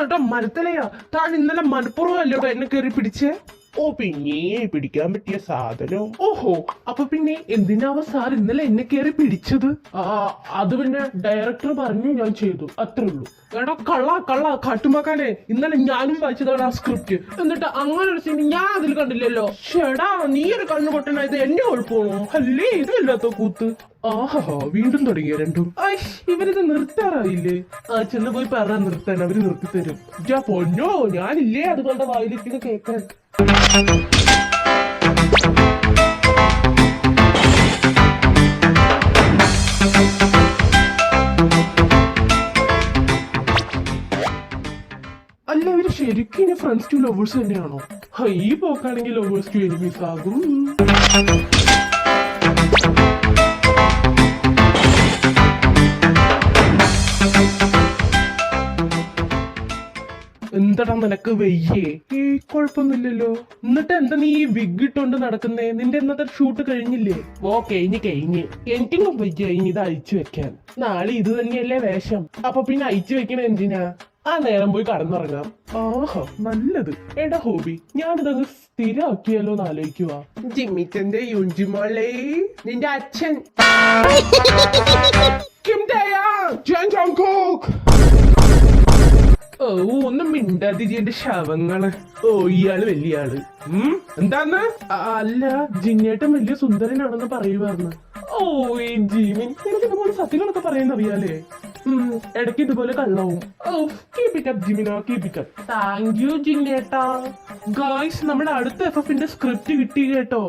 ഏട്ടാ മനസ്സിലായാ താൻ ഇന്നലെ മനഃപൂർവ്വം അല്ലോട്ടോ എന്നെ കയറി പിടിച്ചേ? ഓ പിന്നെ പിടിക്കാൻ പറ്റിയ സാധനം. ഓഹോ, അപ്പൊ പിന്നെ എന്തിനാവ സാർ ഇന്നലെ എന്നെ കയറി പിടിച്ചത്? അത് പിന്നെ ഡയറക്ടർ പറഞ്ഞു, ഞാൻ ചെയ്തു, അത്രേ ഉള്ളൂ. എടാ കള്ള കാട്ടുമാക്കാനെ, ഇന്നലെ ഞാനും വായിച്ചതാണ് ആ സ്ക്രിപ്റ്റ്. എന്നിട്ട് അങ്ങനെ ഒരു സീൻ ഞാൻ അതിൽ കണ്ടില്ലല്ലോ. ഷെടാ, നീ ഒരു കണ്ണു പൊട്ടനായത് എന്റെ കുഴപ്പമാണോ? അല്ലേ ഇതല്ലാത്ത കൂത്ത്. ആഹാ, വീണ്ടും തുടങ്ങിയ രണ്ടും. ഇവരിത് നിർത്താറായില്ലേ? ചെന്ന് പോയി പറഞ്ഞ നിർത്താൻ, അവര് നിർത്തി തരും. പൊന്നോ, ഞാനില്ലേ അതുകൊണ്ട് വായിലിരിക്കുന്ന കേൾക്കാൻ. അല്ല, ഇവര് ശരിക്കും ഫ്രണ്ട്സ് ടു ലവേഴ്സ് തന്നെയാണോ? ഈ പോക്കാണെങ്കിൽ ലവേഴ്സ് ടു എനിമീസ് ആകും. എന്താടാ നിനക്ക് വയ്യേ? കുഴപ്പമൊന്നുമില്ലല്ലോ. എന്നിട്ട് എന്താ നീ ഈ വിഗ് ഇട്ടോണ്ട് നടക്കുന്നേ? നിന്റെ ഇന്നത്തെ ഷൂട്ട് കഴിഞ്ഞില്ലേ? ഓ കഴിഞ്ഞ് എനിക്കും വയ്യ ഇനി ഇത് അയച്ചു വെക്കാൻ. നാളെ ഇത് തന്നെയല്ലേ വേഷം. അപ്പൊ പിന്നെ അയച്ചു വെക്കണ എന്തിനാ? ആ നേരം പോയി കടന്നുറങ്ങാം. ആഹാ, നല്ലത്. എടാ ഹോബി, ഞാനിതങ്ങ് സ്ഥിരമാക്കിയാലോ എന്ന് ആലോചിക്കുക. ജിമ്മിച്ചന്റെ യുഞ്ചിമോളെ, നിന്റെ അച്ഛൻ കിം ഡയാങ്, ജാൻ ജോങ്കുക്ക്. ഓ, ഒന്നും മിണ്ടാതിരിന്റെ ശവങ്ങള്. ഓ, ഇയാള് വലിയ ആള്. എന്താന്ന്? അല്ല, ജിന്നേട്ടൻ വലിയ സുന്ദരനാണെന്ന് പറയുവായിരുന്നു. ഓ, ഈ ജീവൻ എനിക്ക് ഇതുപോലെ സത്യങ്ങളൊക്കെ പറയുന്ന അറിയാലേ. ഇടയ്ക്ക് ഇതുപോലെ കള്ളവും. Keep it up Jimina, keep it up. Thank you ജിന്നേട്ടാ. ഗായ്സ്, നമ്മുടെ അടുത്ത FF ന്റെ സ്ക്രിപ്റ്റ് കിട്ടി കേട്ടോ.